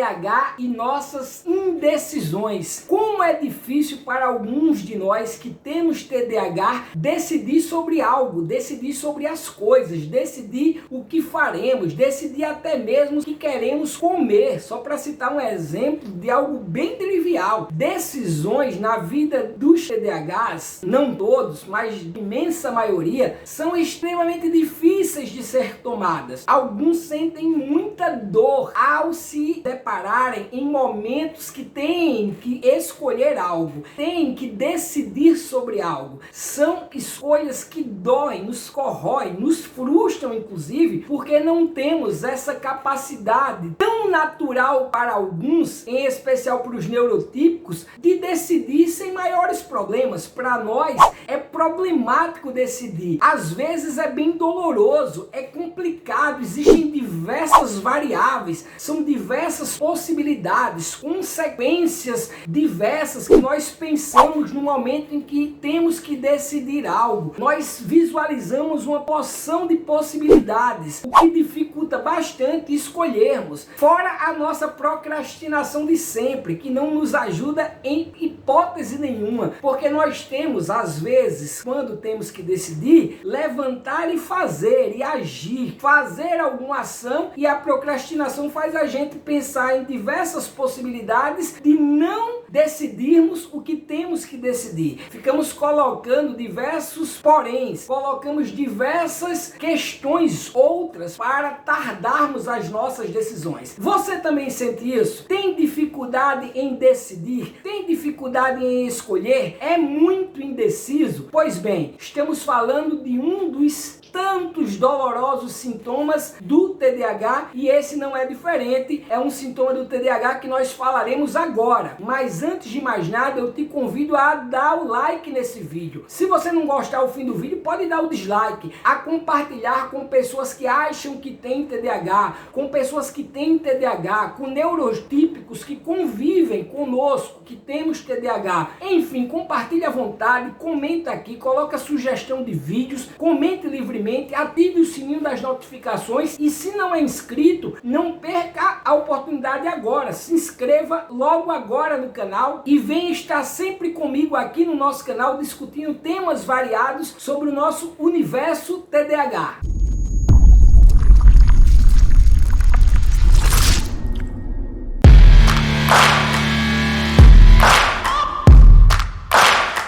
TDAH e nossas indecisões. Como é difícil para alguns de nós que temos TDAH decidir sobre algo, decidir sobre as coisas, decidir o que faremos, decidir até mesmo o que queremos comer, só para citar um exemplo de algo bem trivial. Decisões na vida dos TDAHs, não todos, mas a imensa maioria, são extremamente difíceis de ser tomadas. Alguns sentem muita dor ao se depararem em momentos que têm que escolher algo, têm que decidir sobre algo. São escolhas que doem, nos corroem, nos frustram inclusive, porque não temos essa capacidade tão natural para alguns, em especial para os neurotípicos, de decidir sem maiores problemas. Para nós é problemático decidir. Às vezes é bem doloroso, é complicado, existem diversas variáveis, são diversas possibilidades, consequências diversas que nós pensamos no momento em que temos que decidir algo. Nós visualizamos uma porção de possibilidades, o que dificulta bastante escolhermos. Fora a nossa procrastinação de sempre, que não nos ajuda em hipótese nenhuma, porque nós temos, às vezes, quando temos que decidir, levantar e fazer, e agir, fazer alguma ação, e a procrastinação faz a gente pensar em diversas possibilidades de não decidirmos o que temos que decidir. Ficamos colocando diversos poréns, colocamos diversas questões outras para tardarmos as nossas decisões. Você também sente isso? Tem dificuldade em decidir? Tem dificuldade em escolher? É muito indeciso? Pois bem, estamos falando de um dos tantos dolorosos sintomas do TDAH e esse não é diferente, é um sintoma do TDAH que nós falaremos agora. Mas antes de mais nada, eu te convido a dar o like nesse vídeo. Se você não gostar do fim do vídeo, pode dar o dislike, a compartilhar com pessoas que acham que tem TDAH, com pessoas que têm TDAH, com neurotípicos que convivem conosco, que temos TDAH. Enfim, compartilhe à vontade, comenta aqui, coloca sugestão de vídeos, comente livremente, ative o sininho das notificações e se não é inscrito, não perca a oportunidade agora. Se inscreva logo agora no canal e venha estar sempre comigo aqui no nosso canal discutindo temas variados sobre o nosso universo TDAH.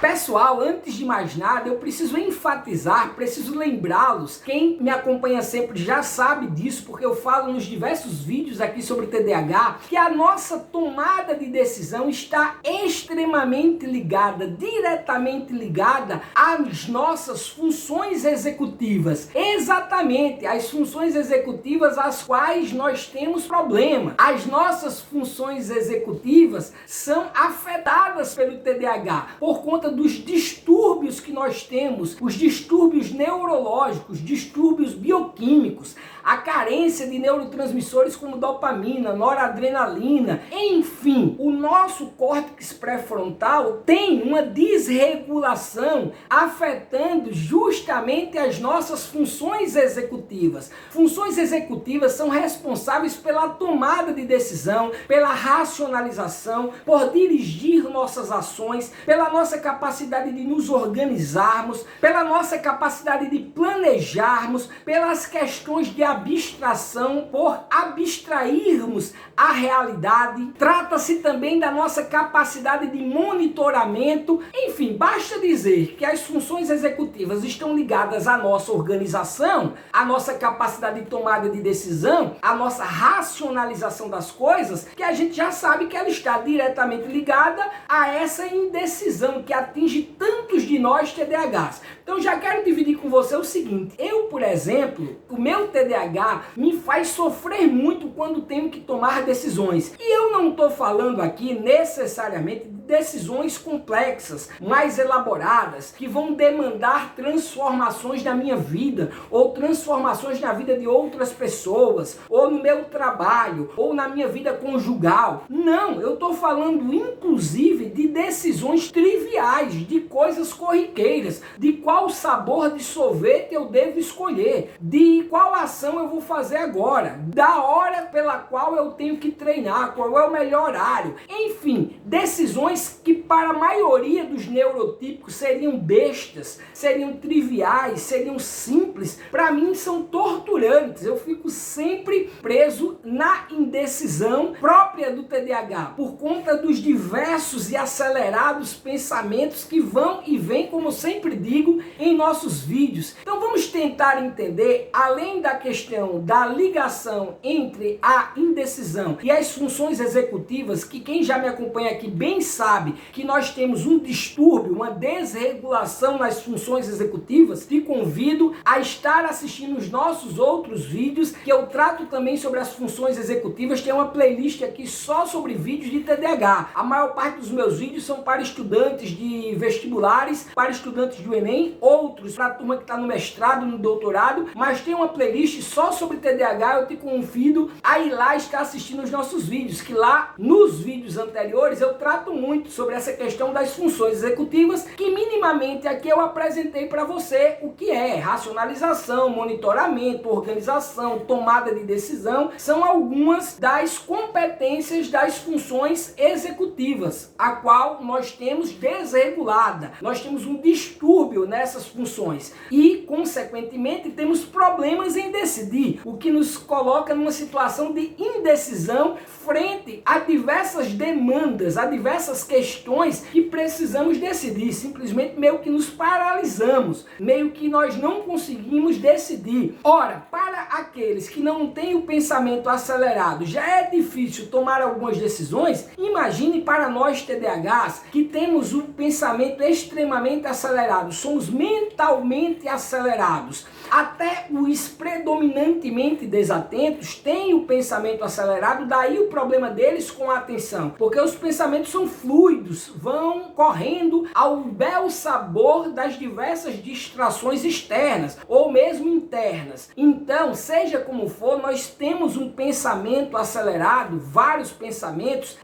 Pessoal, antes de mais nada, eu preciso enfatizar, preciso lembrá-los, quem me acompanha sempre já sabe disso, porque eu falo nos diversos vídeos aqui sobre TDAH, que a nossa tomada de decisão está extremamente ligada, diretamente ligada às nossas funções executivas. Exatamente, as funções executivas às quais nós temos problema. As nossas funções executivas são afetadas pelo TDAH, por conta dos distúrbios que nós temos, os distúrbios neurológicos, distúrbios bioquímicos, a carência de neurotransmissores como dopamina, noradrenalina, enfim, o nosso córtex pré-frontal tem uma desregulação afetando justamente as nossas funções executivas. Funções executivas são responsáveis pela tomada de decisão, pela racionalização, por dirigir nossas ações, pela nossa capacidade de nos organizarmos, pela nossa capacidade de planejarmos, pelas questões de abstração, por abstrairmos a realidade. Trata-se também da nossa capacidade de monitoramento. Enfim, basta dizer que as funções executivas estão ligadas à nossa organização, à nossa capacidade de tomada de decisão, à nossa racionalização das coisas, que a gente já sabe que ela está diretamente ligada a essa indecisão que atinge tantos de nós TDAHs. Então já quero dividir com você o seguinte: eu, por exemplo, o meu TDAH me faz sofrer muito quando tenho que tomar decisões. E eu não estou falando aqui necessariamente de decisões complexas, mais elaboradas, que vão demandar transformações na minha vida, ou transformações na vida de outras pessoas, ou no meu trabalho, ou na minha vida conjugal. Não, eu estou falando inclusive de decisões triviais, de coisas corriqueiras, de qual sabor de sorvete eu devo escolher, de qual ação eu vou fazer agora, da hora pela qual eu tenho que treinar, qual é o melhor horário. Enfim, decisões que para a maioria dos neurotípicos seriam bestas, seriam triviais, seriam simples, para mim são torturantes. Eu fico sempre preso na indecisão própria do TDAH, por conta dos diversos e acelerados pensamentos que vão e vêm, como sempre digo, em nossos vídeos. Então vamos tentar entender, além da questão da ligação entre a indecisão e as funções executivas, que quem já me acompanha aqui bem sabe que nós temos um distúrbio, uma desregulação nas funções executivas. Te convido a estar assistindo os nossos outros vídeos, que eu trato também sobre as funções executivas. Tem uma playlist aqui só sobre vídeos de TDAH. A maior parte dos meus vídeos são para estudantes de vestibulares, para estudantes do Enem, outros para a turma que está no mestrado, no doutorado, mas tem uma playlist só sobre TDAH. Eu te convido a ir lá estar assistindo os nossos vídeos, que lá nos vídeos anteriores eu trato muito sobre essa questão das funções executivas, que minimamente aqui eu apresentei para você o que é racionalização, monitoramento, organização, tomada de decisão. São algumas das competências das funções executivas, a qual nós temos desregulada. Nós temos um distúrbio nessas funções e, consequentemente, temos problemas em decidir, o que nos coloca numa situação de indecisão frente a diversas demandas, a diversas questões que precisamos decidir. Simplesmente meio que nos paralisamos, meio que nós não conseguimos decidir. Ora, para aqueles que não têm o pensamento acelerado, já é difícil tomar algumas decisões. Imagine para nós TDAHs, que temos o pensamento extremamente acelerado, somos mentalmente acelerados. Até os predominantemente desatentos têm o pensamento acelerado, daí o problema deles com a atenção, porque os pensamentos são fluidos, vão correndo ao bel sabor das diversas distrações externas ou mesmo internas. Então, seja como for, nós temos um pensamento acelerado, vários pensamentos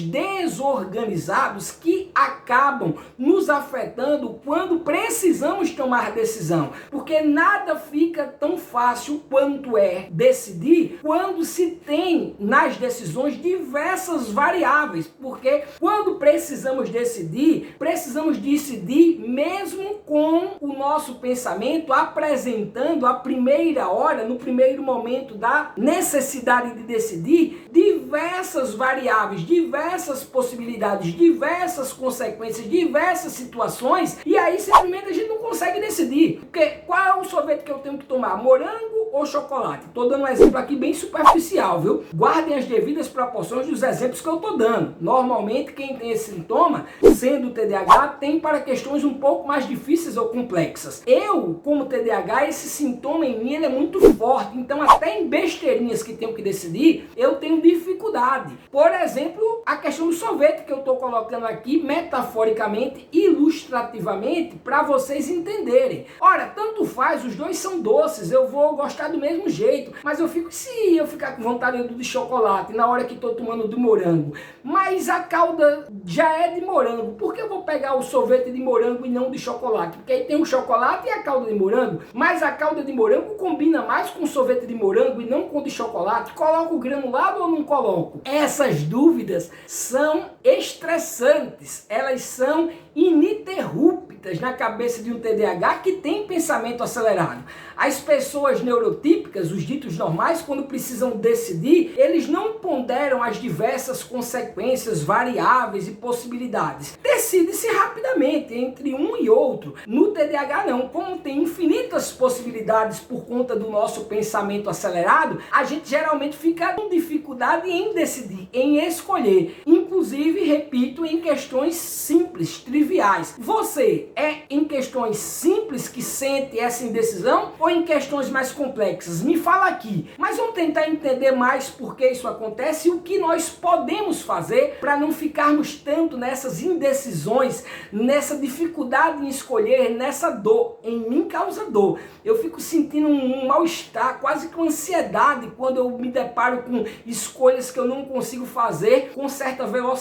desorganizados que acabam nos afetando quando precisamos tomar decisão, porque nada fica tão fácil quanto é decidir quando se tem nas decisões diversas variáveis, porque quando precisamos decidir mesmo com o nosso pensamento apresentando a primeira hora, no primeiro momento da necessidade de decidir, diversas variáveis, diversas possibilidades, diversas consequências, diversas situações, e aí simplesmente a gente não consegue decidir. Porque qual é o sorvete que eu tenho que tomar? Morango ou chocolate? Estou dando um exemplo aqui bem superficial, viu? Guardem as devidas proporções dos exemplos que eu estou dando. Normalmente quem tem esse sintoma, sendo TDAH, tem para questões um pouco mais difíceis ou complexas. Eu, como TDAH, esse sintoma em mim ele é muito forte, então até em besteirinhas que tenho que decidir, eu tenho dificuldade. Por exemplo, a questão do sorvete que eu estou colocando aqui metaforicamente, ilustrativamente, para vocês entenderem. Ora, tanto faz, os dois são doces, eu vou gostar do mesmo jeito, mas se eu ficar com vontade de chocolate na hora que estou tomando de morango, mas a calda já é de morango, por que eu vou pegar o sorvete de morango e não de chocolate? Porque aí tem o chocolate e a calda de morango, mas a calda de morango combina mais com o sorvete de morango e não com o de chocolate. Coloco o granulado ou não coloco? Essas dúvidas são estressantes, elas são ininterruptas na cabeça de um TDAH que tem pensamento acelerado. As pessoas neurotípicas, os ditos normais, quando precisam decidir, eles não ponderam as diversas consequências, variáveis e possibilidades. Decide-se rapidamente entre um e outro. No TDAH não, como tem infinitas possibilidades por conta do nosso pensamento acelerado, a gente geralmente fica com dificuldade em decidir, em escolher. Inclusive inclusive, repito, em questões simples, triviais. Você é em questões simples que sente essa indecisão ou em questões mais complexas? Me fala aqui. Mas vamos tentar entender mais por que isso acontece e o que nós podemos fazer para não ficarmos tanto nessas indecisões, nessa dificuldade em escolher, nessa dor. Em mim causa dor. Eu fico sentindo um mal-estar, quase que uma ansiedade quando eu me deparo com escolhas que eu não consigo fazer com certa velocidade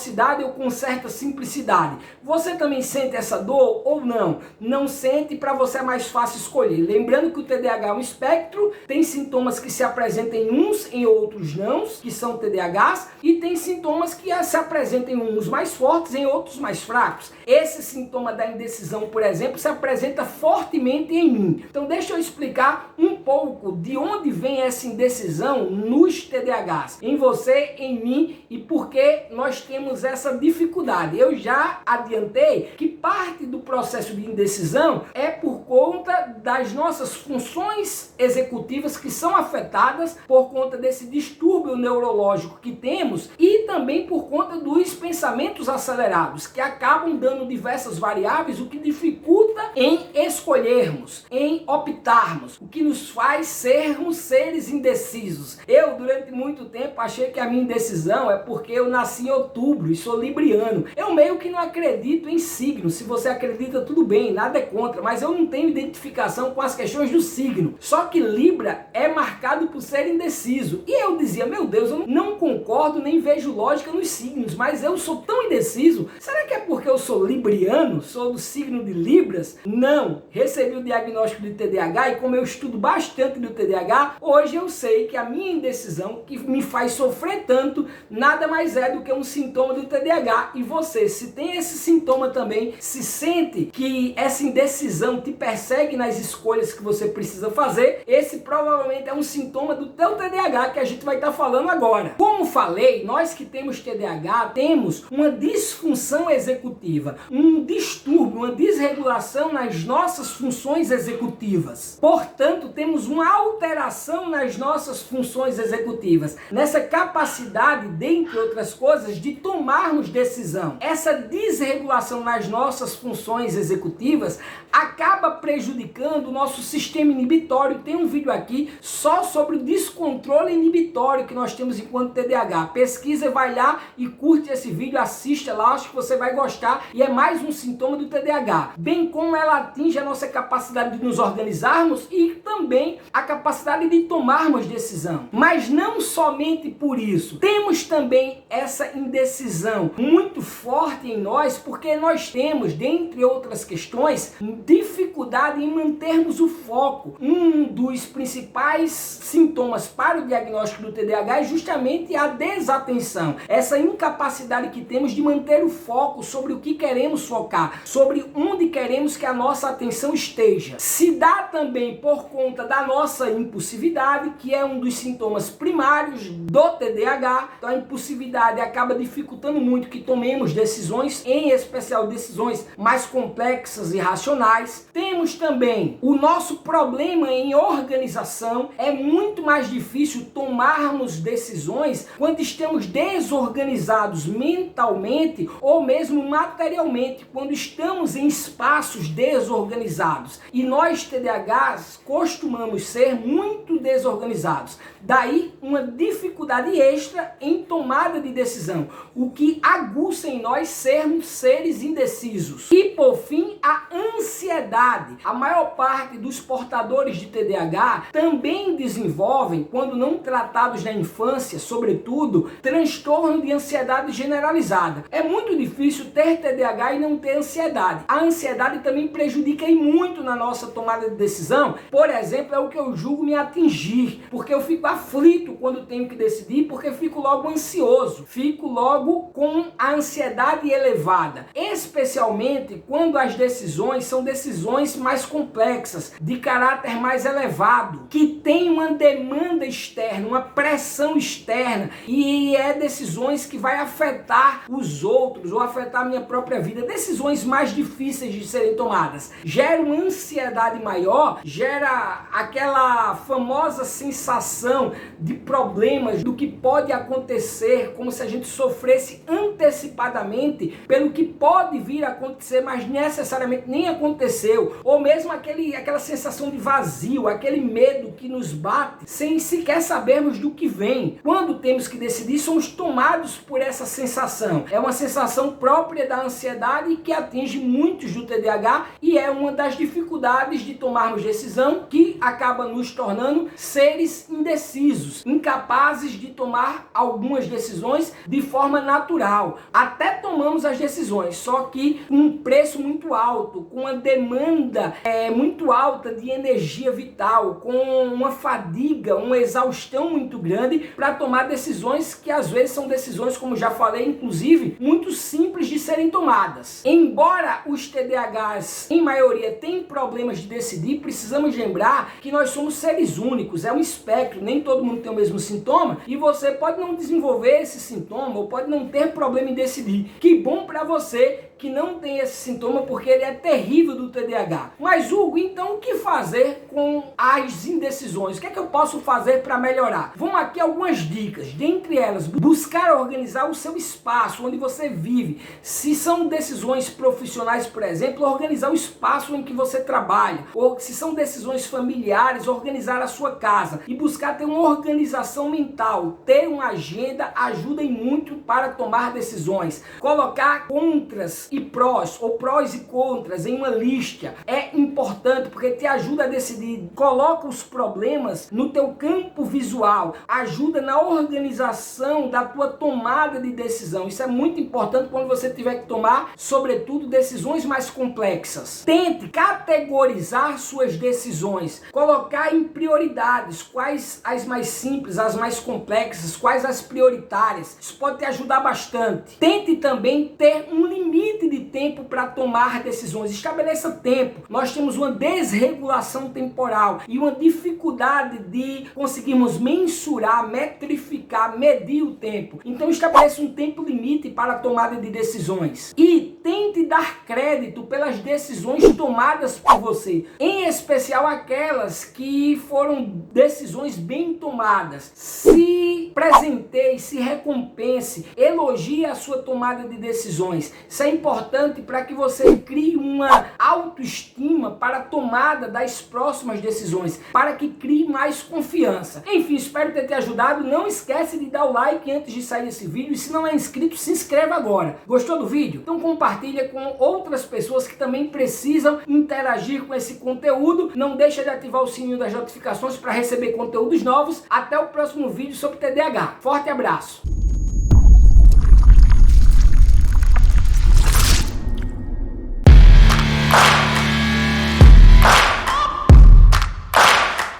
ou com certa simplicidade. Você também sente essa dor ou não? Não sente, para você é mais fácil escolher. Lembrando que o TDAH é um espectro, tem sintomas que se apresentam em uns, em outros não, que são TDAHs, e tem sintomas que se apresentam em uns mais fortes, em outros mais fracos. Esse sintoma da indecisão, por exemplo, se apresenta fortemente em mim. Então deixa eu explicar um pouco de onde vem essa indecisão nos TDAHs, em você, em mim, e por que nós temos essa dificuldade. Eu já adiantei que parte do processo de indecisão é por conta das nossas funções executivas que são afetadas por conta desse distúrbio neurológico que temos e também por conta dos pensamentos acelerados, que acabam dando diversas variáveis, o que dificulta em escolhermos, em optarmos, o que nos faz sermos seres indecisos. Eu, durante muito tempo, achei que a minha indecisão é porque eu nasci em outubro e sou libriano. Eu meio que não acredito em signos. Se você acredita, tudo bem, nada é contra, mas eu não tenho identificação com as questões do signo. Só que Libra é marcado por ser indeciso. E eu dizia, meu Deus, eu não concordo nem vejo lógica nos signos, mas eu sou tão indeciso. Será que é porque eu sou libriano? Sou do signo de Libras? Não. Recebi o diagnóstico de TDAH e como eu estudo bastante do TDAH, hoje eu sei que a minha indecisão, que me faz sofrer tanto, nada mais é do que um sintoma do TDAH. E você, se tem esse sintoma também, se sente que essa indecisão te persegue nas escolhas que você precisa fazer, esse provavelmente é um sintoma do teu TDAH que a gente vai estar falando agora. Como falei, nós que temos TDAH temos uma disfunção executiva, um distúrbio, uma desregulação nas nossas funções executivas. Portanto, temos uma alteração nas nossas funções executivas, nessa capacidade, dentre outras coisas, de tomarmos decisão. Essa desregulação nas nossas funções executivas acaba prejudicando o nosso sistema inibitório. Tem um vídeo aqui só sobre o descontrole inibitório que nós temos enquanto TDAH. Pesquisa, vai lá e curte esse vídeo, assista lá, acho que você vai gostar e é mais um sintoma do TDAH. Bem como ela atinge a nossa capacidade de nos organizarmos e também a capacidade de tomarmos decisão. Mas não somente por isso. Temos também essa indecisão muito forte em nós porque nós temos, dentre outras questões, dificuldade em mantermos o foco. Um dos principais sintomas para o diagnóstico do TDAH é justamente a desatenção. Essa incapacidade que temos de manter o foco sobre o que queremos focar, sobre onde queremos que a nossa atenção esteja. Se dá também por conta da nossa impulsividade, que é um dos sintomas primários do TDAH. Então a impulsividade acaba dificultando muito que tomemos decisões, em especial decisões mais complexas e racionais. Temos também o nosso problema em organização. É muito mais difícil tomarmos decisões quando estamos desorganizados mentalmente ou mesmo materialmente, quando estamos em espaços desorganizados. E nós TDAHs costumamos ser muito desorganizados. Daí uma dificuldade extra em tomada de decisão, o que aguça em nós sermos seres indecisos. E por fim, a ansiedade. A maior parte dos portadores de TDAH também desenvolvem, quando não tratados na infância, sobretudo, transtorno de ansiedade generalizada. É muito difícil ter TDAH e não ter ansiedade. A ansiedade também prejudica muito na nossa tomada de decisão. Por exemplo, é o que eu julgo me atingir, porque eu fico aflito quando tenho que decidir, porque fico logo ansioso, fico logo com a ansiedade elevada, especialmente quando as decisões são decisões mais complexas, de caráter mais elevado, que tem uma demanda externa, uma pressão externa, e que é decisões que vai afetar os outros ou afetar a minha própria vida, decisões mais difíceis de serem tomadas. Gera uma ansiedade maior, gera aquela famosa sensação de problemas, do que pode acontecer, como se a gente sofresse antecipadamente pelo que pode vir a acontecer, mas necessariamente nem aconteceu, ou mesmo aquela sensação de vazio, aquele medo que nos bate sem sequer sabermos do que vem. Quando temos que decidir, somos tomados por essa sensação. É uma sensação própria da ansiedade que atinge muitos do TDAH e é uma das dificuldades de tomarmos decisão, que acaba nos tornando seres indecisos, incapazes de tomar algumas decisões de forma natural. Até tomamos as decisões, só que com um preço muito alto, com uma demanda muito alta de energia vital, com uma fadiga, uma exaustão muito grande para tomar decisões que às vezes são decisões, como já falei, inclusive, muito simples de serem tomadas. Embora os TDAHs, em maioria, tenham problemas de decidir, precisamos lembrar que nós somos seres únicos, é um espectro, nem todo mundo tem o mesmo sintoma, e você pode não desenvolver esse sintoma, ou pode não ter problema em decidir. Que bom para você que não tem esse sintoma, porque ele é terrível do TDAH. Mas Hugo, então o que fazer com as indecisões? O que é que eu posso fazer para melhorar? Vão aqui algumas dicas, dentre elas, buscar organizar o seu espaço onde você vive. Se são decisões profissionais, por exemplo, organizar o espaço em que você trabalha, ou se são decisões familiares, organizar a sua casa e buscar ter uma organização mental. Ter uma agenda ajuda muito para tomar decisões. Colocar contras e prós, ou prós e contras em uma lista é importante, porque te ajuda a decidir. Coloca os problemas no teu campo visual, ajuda na organização da tua tomada de decisão. Isso é muito importante quando você tiver que tomar, sobretudo, decisões mais complexas. Tente categorizar suas decisões, colocar em prioridades, quais as mais simples, as mais complexas, quais as prioritárias. Isso pode te ajudar bastante. Tente também ter um limite de tempo para tomar decisões. Estabeleça tempo. Nós temos uma desregulação temporal e uma dificuldade de conseguirmos mensurar, metrificar, medir o tempo. Então estabeleça um tempo limite para a tomada de decisões. E tente dar crédito pelas decisões tomadas por você, em especial aquelas que foram decisões bem tomadas. Se presenteie, se recompense, elogie a sua tomada de decisões. Isso é importante para que você crie uma autoestima para a tomada das próximas decisões, para que crie mais confiança. Enfim, espero ter te ajudado. Não esquece de dar o like antes de sair desse vídeo, e se não é inscrito, se inscreva agora. Gostou do vídeo? Então compartilha com outras pessoas que também precisam interagir com esse conteúdo. Não deixa de ativar o sininho das notificações para receber conteúdos novos. Até o próximo vídeo sobre TDAH. Forte abraço!